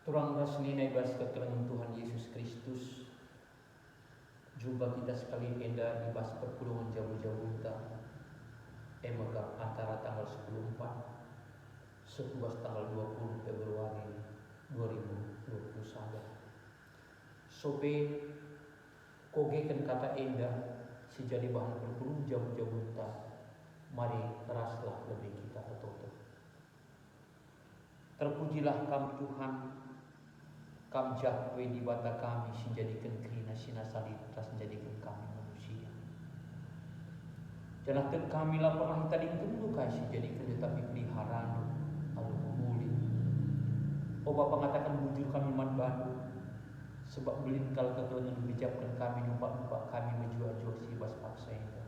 Turang rasnina ibas keterangan Tuhan Yesus Kristus. Jumpa kita sekali enda ibas perpulungan jauh-jauh kita. Emagap antara tanggal 14 setubas tanggal 20 Februari 2021. Sope kogekan kata enda sejadi bahan perpulungan jauh-jauh kita. Mari teraslah lebih kita betul-betul. Terpujilah kami Tuhan, kam Jahwe di bata kami sinjadikan kerina sinasalit tas menjadikan kami manusia. Jangan kami lah pernah tadi tentu kasih jadikan tetapi peliharaan lalu memulih. Oh Bapa mengatakan bujur kami man bandu sebab belin kal keturunan bijapkan kami numpak kami menjual-jual si ibas paksa indah.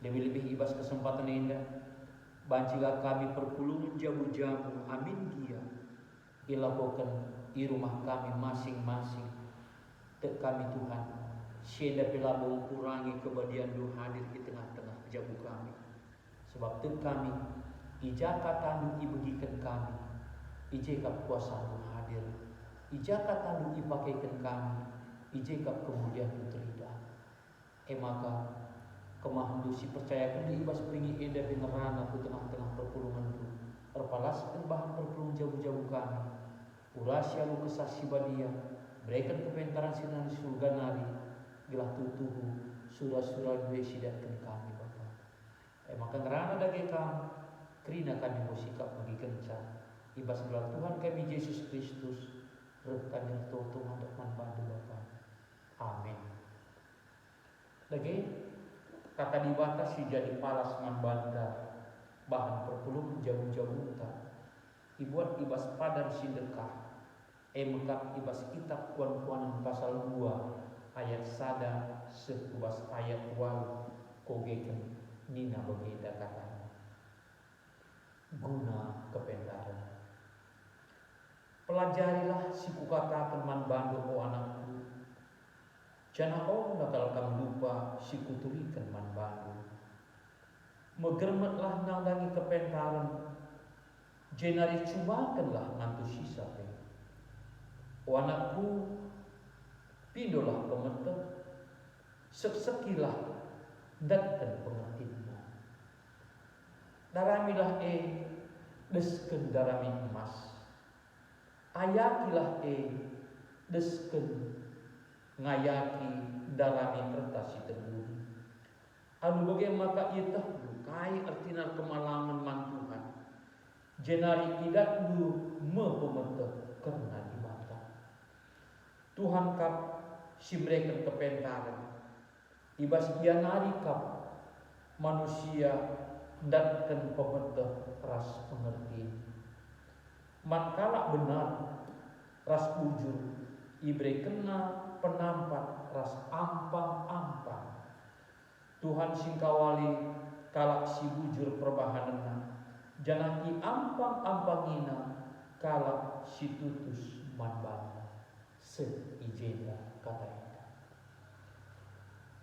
Lebih-lebih ibas kesempatan indah. Banjilah kami perpulungan jamu-jamu amin dia. Ilabokan di rumah kami masing-masing. Tek kami Tuhan. Sienda pelabung kurangi kebadian lu hadir di tengah-tengah jamu kami. Sebab tek kami. Ijakatan ibagikan kami. Ijekap kuasa lu hadir. Ijakatan ipakaikan kami. Ijekap kemudian lu terlidah. Maka kemahandu si percayakan di ibas peringi eda benerana ke tengah-tengah perpulungan itu. Perpalaskan bahan perpulungan jauh-jauh kami. Urasya lu kesaksi badia. Berikan kepentaran sinar surga nari. Gilah tutuhu. Surah-surah dua sidatkan kami Bapa. Maka ngerana dagi kami. Kerina kami bersikap bagi kencan. Ibas gelar Tuhan kami Yesus Kristus. Rekan yang Tuhan untuk membantu Bapa. Amin. Lagi. Kata dibatasi jadi palas membanda bahan perpulungan jauh-jauh tak. Ibuat ibas padar sidekah. Mekap ibas kitab kuan-kuanan pasal 2 ayat sada sekubas ayat wal kogeken nina berbeda katanya. Guna kepentaran. Pelajarilah si kukatakan man bandu o anakku. Jangan nakal kamu lupa si kuturikan man bandu. Megermetlah nandangi kepentaran. Jenari cumakanlah ngantu sisa pe. O anakku, pindolah pemerintah. Seksekilah dan pengertianmu. Daramilah desken darami emas. Ayakilah desken ngayaki darami kertas terbudi. Anu bagaimana maka ia tahu kai artina kemalangan mantuhan. Jenari idat lu pemerintah karena di mata. Tuhan kap si mereka kepentaran. Ibas ia nari kap manusia dan pemerintah ras pengerti. Matkala benar ras bujur ibre kena penampak ras ampang-ampang. Tuhan singkawali kalak si bujur perbahanana. Janaki ampang-ampangina kalak si tutus manbana. Seijenda kata itu.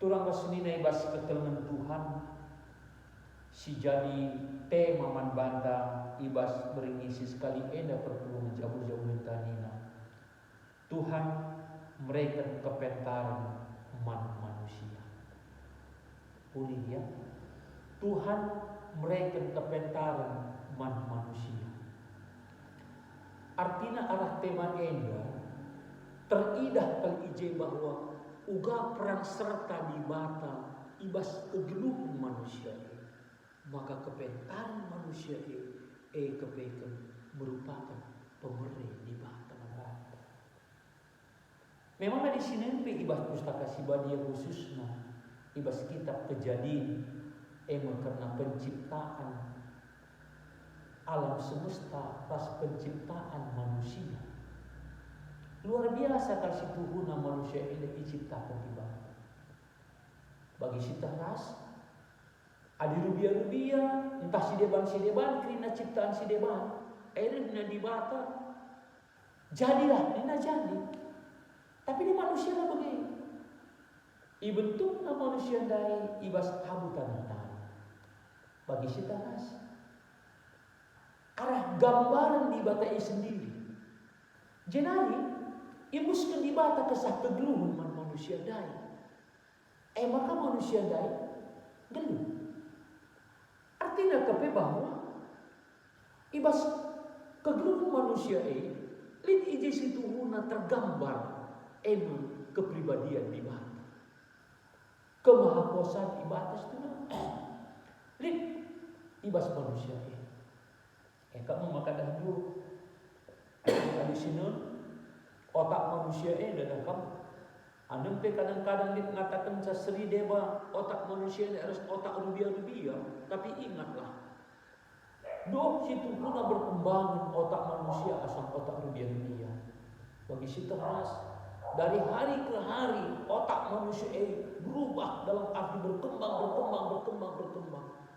Tulang kesenina ibas ketelengan Tuhan. Si jadi tema manbanda ibas beringisi sekali enda perpulungan jauh-jauh mentanina. Tuhan mereka kepentaran manusia. Pulih ya. Tuhan mereka kepentaran manusia. Artinya arah tema enda teridah kal ije bahwa uga perang serta di mata ibas kegeluh manusia. Maka kepentaran manusia kepeken merupakan pemerih di mata. Memang di sini ibas pustaka Sibadia khususnya ibas kitab Kejadian karena penciptaan alam semesta pas penciptaan manusia luar biasa kasih Tuhan manusia ini diciptakan di bawah. Bagi si ras adi rubia-rubia entah si deban kerina ciptaan si deban airnya di bata jadilah nina jadi. Tapi di manusia lah begini. Ibentukna manusia dari ibas habutan tanah. Bagi si taras. Arah gambaran di batai sendiri. Jenari imuskan di bata kesah kegeluhun man manusia dai. Maka manusia dai geluh. Artinya kepe bahwa ibas kegeluhun manusia lid ije situ huna tergambar emang kepribadian di bata. Kemahakuasaan di batas itu lid ibas manusia kamu makan dulu di sini otak manusia dan kamu anda kadang-kadang mengatakan sasri deba otak manusia ini harus otak rubia-rubia, tapi ingatlah situ guna berkembang otak manusia asal otak rubia-rubia bagi si teras dari hari ke hari otak manusia berubah dalam arti berkembang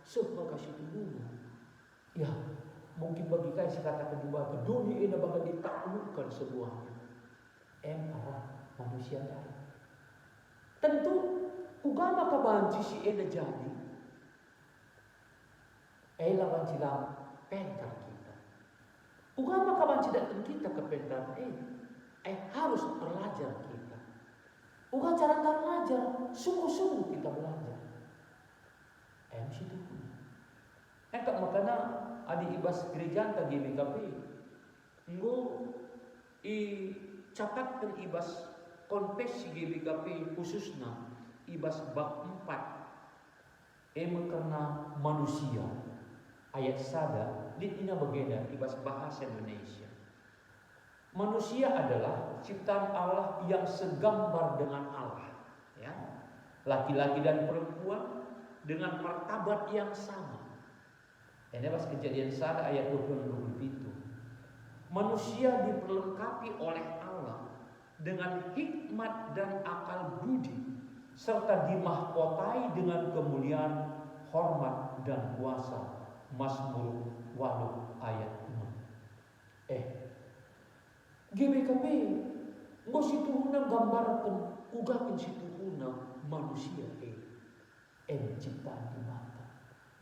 sebab situ guna ya. Mungkin bagi kaya saya katakan juga dunia ini bakal ditaklukkan semuanya. Arah manusia dari. Tentu ugama kabanci si ena jadi. Lawan silang pentar kita. Ugama kabanci datang kita ke pentar harus belajar kita. Uga cara belajar sungguh-sungguh kita belajar. Situ. Makanya adi ibas gereja ta GBKP nggo catatkan ibas konfesi GBKP khususnya ibas bab 4 karena manusia ayat sada ditina bagenda ibas bahasa Indonesia. Manusia adalah ciptaan Allah yang segambar dengan Allah, ya. Laki-laki dan perempuan dengan martabat yang sama. Ini pas Kejadian 1 ayat 20-27. Manusia diperlengkapi oleh Allah dengan hikmat dan akal budi serta dimahkotai dengan kemuliaan, hormat dan kuasa. Mazmur 8 ayat 6. GBKP nggo situhuna gambarkan ugakeun situhuna manusia ciptaan di mata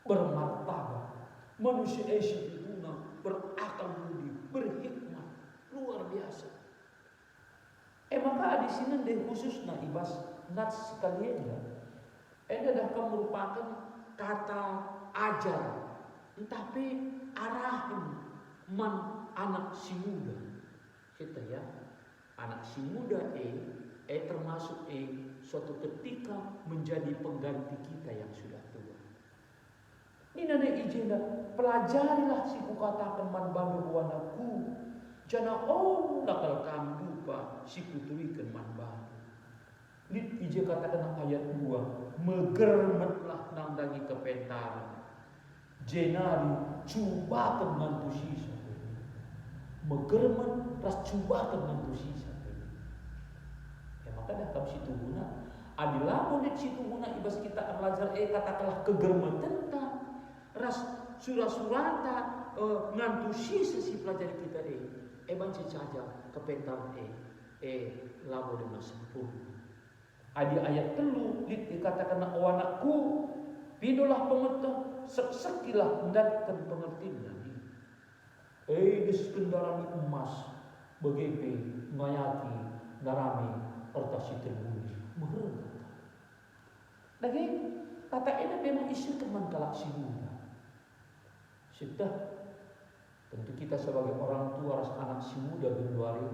bermartabat. Manusia situhuna berakal budi, berhikmat luar biasa. Maka di sini deh khususnya ibas nats sekalian ya. Adalah merupakan kata ajar, tapi arahin man anak si muda. Kita ya, anak si muda termasuk suatu ketika menjadi pengganti kita yang sudah tua. Ini ada ijinda, pelajarilah si kukatakan man bandu wanaku, jana nakal kamdupa si kutuikan man bandu. Lid ije katakan ayat 2, megermetlah nandangi kepentaran, jenari cubakan mantu sisa. Megermet ras cubakan mantu sisa. Maka dah kau situ guna, adilah boleh situ guna ibas kita belajar katakanlah kegermetan ras surah-surata ngantu sisa si pelajari kita banci saja kepentar labo dengan sempurna. Adi ayat 3 dikatakan anakku pidolah pemetah sekilah mendatangkan pengertian dis kendaraan emas begitu ngayaki darami ertasi terbudi merendah. Lagi kata ini memang isu teman kalak si muda. Sudah tentu kita sebagai orang tua ras anak si muda genduari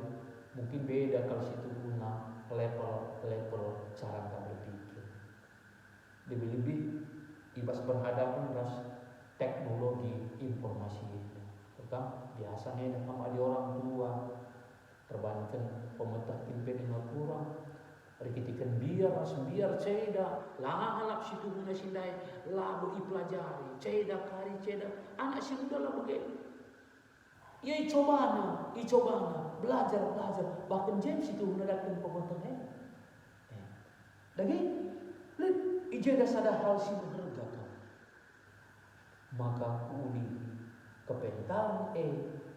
mungkin beda kalau situ guna level cara kita berpikir. Lebih-lebih ibas berhadapan ras teknologi informasi itu. Tentang biasanya sama di orang tua terbandingkan pemetah timpen yang kurang. Rikitikan biar ceda lah halap situ guna sindai lah bagi pelajari ceda kari ceda anak si muda lah begitu ya coba belajar bahkan James itu guna datang pemotongnya lagi lihat ijazah sadar hal si berharga maka kuni kepentaran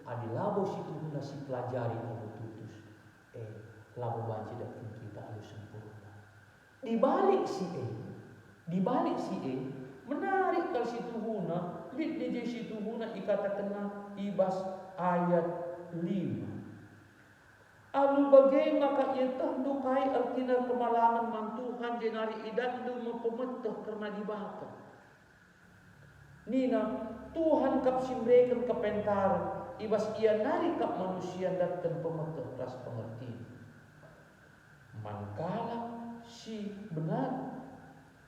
adilabo situ guna si pelajari lalu tutus labu banci datang kita harus sempurna. Di balik si menarik kalau situ guna, lihat dia situ guna ikata kena ibas ayat 5. Alu bagai maka ia tentu kai artina kemalangan mantuhan jenari idan du mempemetah karena dibakar. Nina Tuhan kap simbrekan kepentar ibas ia nari kap manusia datang pemetah ras pengertian. Mankala si benar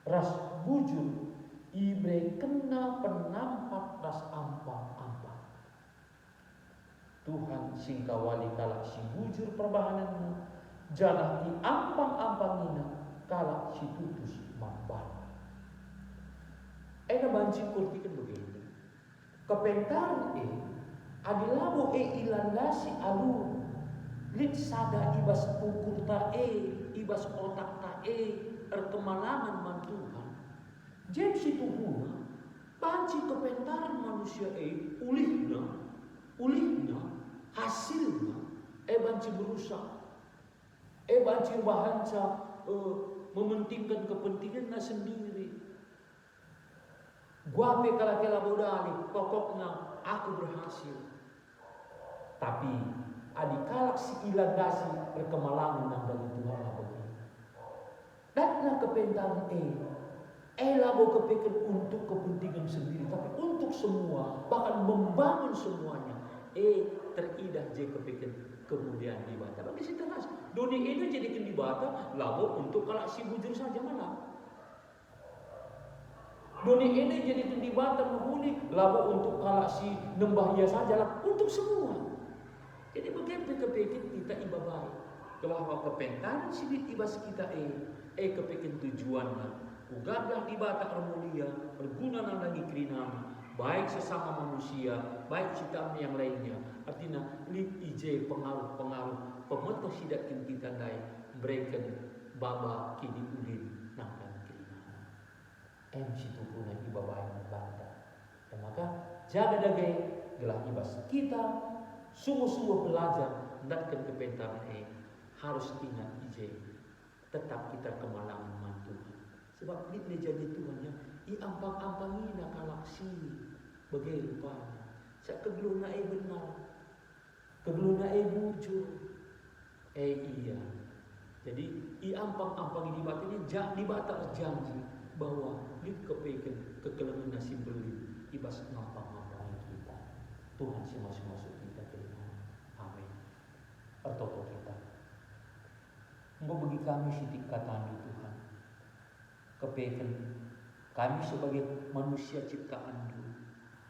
ras bujur ibre kena penampak ras ampang-ampang. Tuhan singkawali kalak si bujur perbahanannya, janah di ampang-ampangina kalak si tutus mamban. Ena banci kurtikan begini. Kepentaran adilamu ilandasi alu. Lit sada ibas pukul ta ibas otak ta erkemalangan mantuhan. Jem si tubuhna banci kepentaran manusia ulihna hasilnya banci berusaha banci bahanca mementingkan kepentingannya sendiri. Gua kala bodali pokoknya aku berhasil. Tapi adikalak si ilandasi perkemalangan nang dari Tuhan lah begini. Datna kepentaran labo kepikir untuk kepentingan sendiri, tapi untuk semua, bahkan membangun semuanya. Teridah je kepikir kemudian dibata. Bagi si teras, dunia ini jadikan dibata, labo untuk kalak si bujur saja malah. Dunia ini jadikan dibata menghuni, labo untuk kalak si nembahya saja lah, untuk semua. Jadi bagaimana kepikir kita iba baik. Kalau kepentaran si ibas kita kepikir tujuannya. Ugablah dibata mulia, berguna nandangi kerinami, baik sesama manusia, baik ciptaan yang lainnya. Artinya, lip ije pengaruh, pemetah sidakin kita dai, berikan baba kini ulin nandang kerinami. Situ puna iba baik membanta. Dan maka, jaga dagai, gelah ibas kita, sungguh-sungguh belajar, mendatkan kepentaran harus ingat ije, tetap kita kemalangan mantuhan. Sebab ini jadi Tuhan ya, ampang-ampangina kalaksi bagai rupanya. Sak kegeluna benar, kegeluna bujur, iya. Jadi ampang-ampang di batinnya dibata janji bahwa lip kepeken kekelengan nasib beli ibas ngampang-ampang kita. Tuhan si masuk kita terima. Amin. Bertoto kita. Engkau bagi kami sitik katan di Tuhan. Kepeken kami sebagai manusia ciptaan dulu.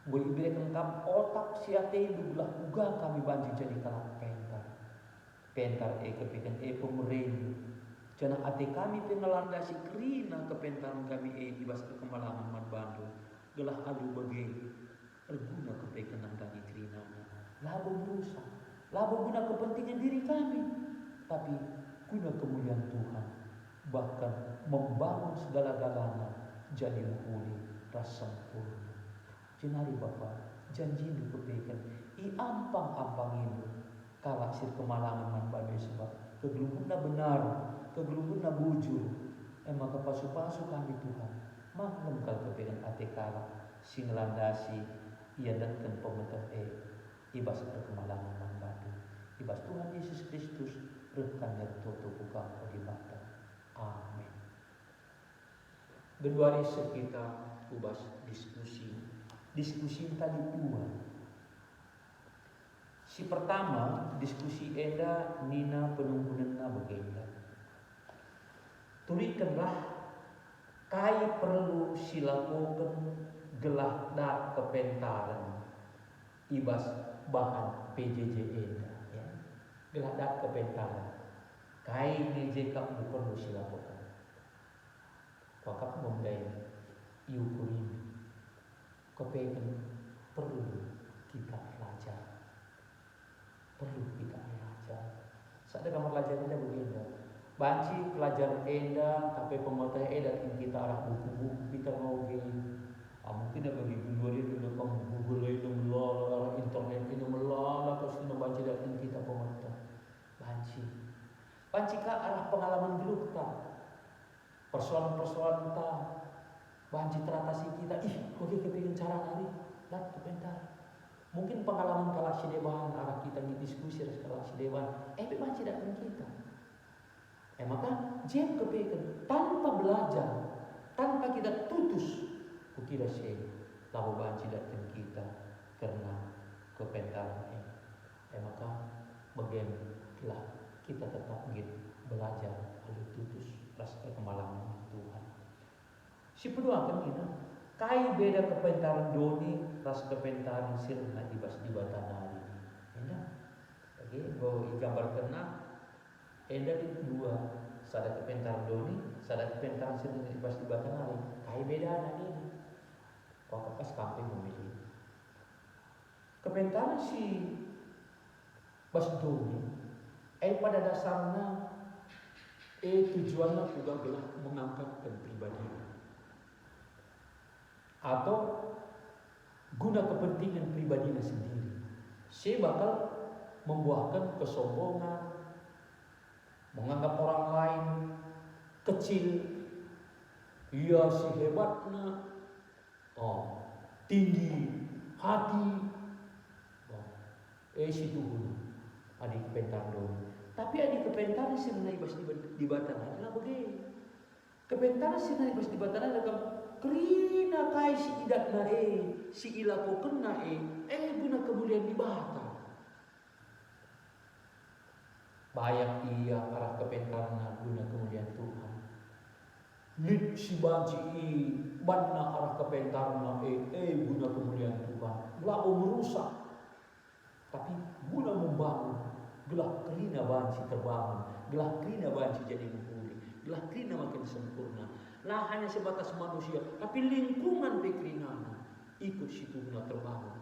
Boleh berikan kami otak siate belah uga kami banjir jadi kalak pentar. Pentar kepeken pemerintah. Jangan ate kami pengelandasi kerina kepentaran kami ibas kemalangan man bandu. Gelah alu bagi berguna kepeken nandangi kerina. Labo berusaha, labo guna kepentingan diri kami. Tapi guna kemuliaan Tuhan. Bahkan membangun segala-galanya jadi menghuni rasa sempurna. Jenari Bapa janji itu kepeken ampang-ampang itu kalak sir kemalangan man babe sebab kegelubuna benar, kegelubuna bujur. Maka pasu-pasu kami Tuhan maklum kal kepeken ate kalak sing landasi ia datkan pemetah ibas kemalangan man babe. Ibas Tuhan Yesus Kristus rekannya tutup buka di mata. Amin. Kedua riset kita ubas diskusi tadi dua. Si pertama diskusi eda nina penunggunan begenda. Tulikanlah kai perlu silakukan gelah dak kepentaran ibas bahan PJJ eda ya. Gelah dak kepentaran kai DJ kap perlu silakukan. Wakak memulai yukurin kepeken perlu kita belajar, saat kamar pelajar kita begini banci pelajar enda tapi pemerintah enda kita arah buku-buku kita mau gini mungkin ada bagi dua dia dulu kamu Google itu melalui internet ini melalui terus kita banci datang kita pemerintah banci ke arah pengalaman dulu kita persoalan-persoalan kita banci teratasi kita bagi kepingin cara nari dan kebentar mungkin pengalaman kala si dewan arah kita ngidiskusi kala si dewan memang tidak kita. Maka jem kepeken tanpa belajar, tanpa kita tutus, kukira si lalu banci datang kita karena kepentaran maka bagaimana kita tetap belajar lalu tutus rasa kemalangan Tuhan. Si kedua kan kita kai beda kepentaran doni ras kepentaran sirna ibas di batanari. Enak. Oke, go gambar kena enda di dua sada kepentaran doni, sada kepentaran sirna ibas di batanari. Kai beda ini. Kok pas kampung memilih. Kepentaran si bas doni pada dasarnya tujuannya juga adalah mengangkatkan pribadi atau guna kepentingan pribadinya sendiri. Saya bakal membuahkan kesombongan, menganggap orang lain kecil, iya si hebatnya, tinggi hati, si Tuhan adik kepentar dong. Tapi adik kepentar sih naik bas di batang adalah begini. Kepentar sih naik bas di batang adalah kerina kai si idak na si ilako kena guna kemudian di batang. Bayang iya arah kepentarna guna kemudian Tuhan. Lid si banci banna arah kepentarna guna kemudian Tuhan. Lalu merusak. Tapi guna membangun. Gelah kerina banci terbangun, gelah kerina banci jadi menghuli, gelah kerina makin sempurna. Lah hanya sebatas manusia, tapi lingkungan kerina ikut situ guna terbangun,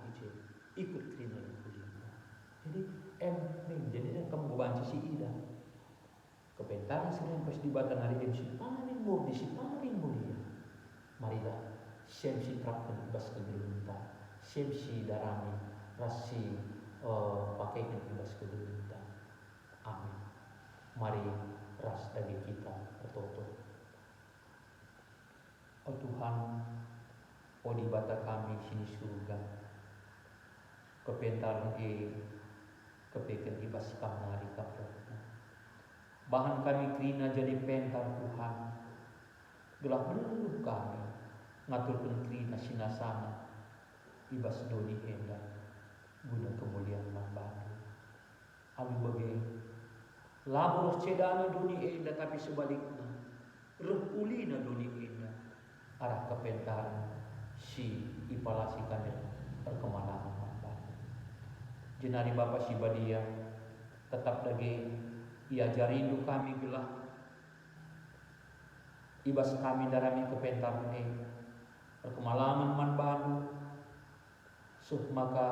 ikut kerina menghuli. Jadi jadi kamu banci si ida. Kepentaran sering pas di batang hari MC paling murni, si paling mulia. Marilah, sem si terapkan ibas kegelutan, sem si darami, rasi pakai ibas kegelutan. Amin. Mari ras dagi kita bertoto. Oh Tuhan, di bata kami sini surga. Kepentaran kepeken ibas kamari kapotna. Bahan kami krina jadi pentar Tuhan. Gelah menuduh kami ngaturkan krina sinasana ibas doni hendak guna kemuliaan mambatu. Abi bagi labur cedana dunia indah tapi sebaliknya rehulina dunia indah arah kepentaran si ipalasi kami perkemalangan mambatu. Jenari Bapak si badia tetap lagi ia jarindu kami gelah ibas kami darami kepentaran perkemalangan mambatu. Maka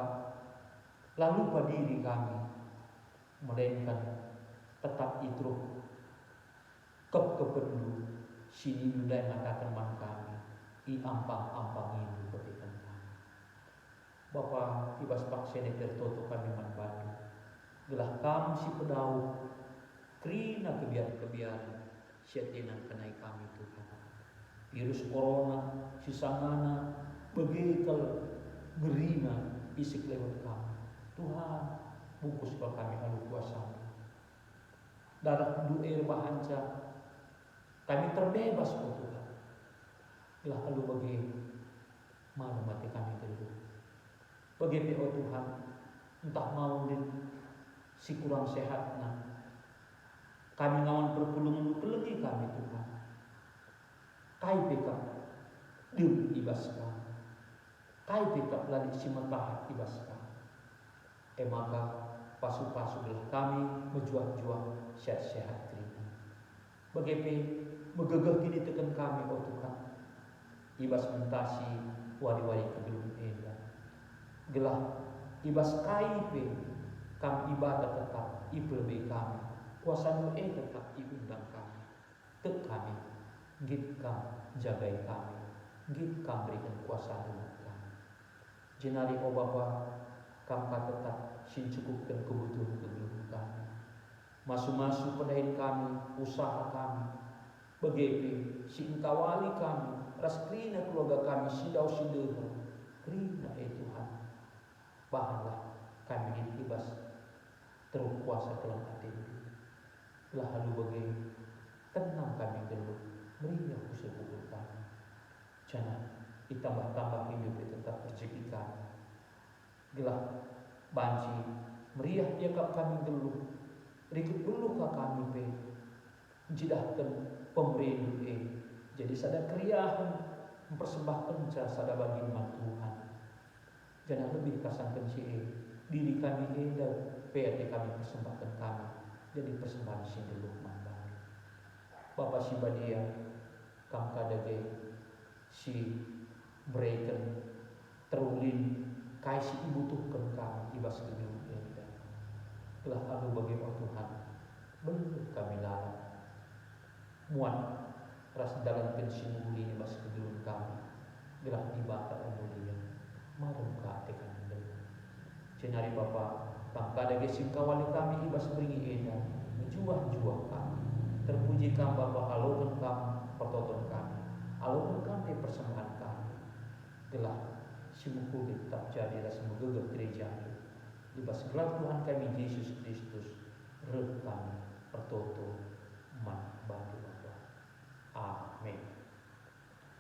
lalu pada diri kami melainkan tetap itu kependu sini nudai mengatakan man kami ampang ini kepikan kami. Bapa ibas paksene tertoto kami man batu gelah kami si pedau krina kebiar syaitan kenai kami Tuhan. Virus corona si sangana begitu gerina isik lewat kami Tuhan. Bungkus kalau kami alu kuasa darah du'ir bahanca kami terbebas oh Tuhan. Lah alu bagi mana mati kami dulu bagi oh Tuhan entah mau si kurang sehatna kami ngawan perpulungan pelegi kami Tuhan kai peka dium ibaskan kai peka lagi si mentahat ibaskan maka pasu-pasu belah kami menjual-jual sehat-sehat kerina. Bagaimana megegah kini tekan kami oh Tuhan. Ibas mentasi wali-wali kegelung enda. Gelah ibas kaipe kami ibadah tetap ibelbe kami. Kuasa nu tetap iundang kami. Tek kami git kam jagai kami. Git kam berikan kuasa nu kami. Jenari oh Bapa kami tetap sin cukupkan kebutuhan kami. Masu-masu pedahin kami, usaha kami. Bagaimana si engkawali kami, ras keluarga kami, sidau sideha. Krina Tuhan. Bahanlah kami ibas terkuasa kelam hati lah halu bagai tenang kami geluh meriah kusuk kami jangan ditambah-tambah hidup tetap rezeki kami gelah banci meriah dia kami geluh rikut dulu kami pe jidahkan pemberi jadi sada keriahan mempersembahkan sada bagi Tuhan jangan lebih kasangkan diri kami dan PRT kami persembahkan kami jadi persembahan si dulu mambang Bapak si badia kam kadage si breken terulin kai si butuhkan kami ibas gedung telah alu bagi Tuhan belum kami larang muat ras dalam pensiun ini ibas gedung kami gelah dibakar mulia marum ka tekan cenari Bapa pangkada gesing kawali kami ibas beringi edan menjuah-juah kami terpuji kami Bapa alokan kami pertonton kami alokan kami persembahan kami gelah simukul tetap jadi rasa megegah gereja ibas gelar Tuhan kami Yesus Kristus reh kami pertonton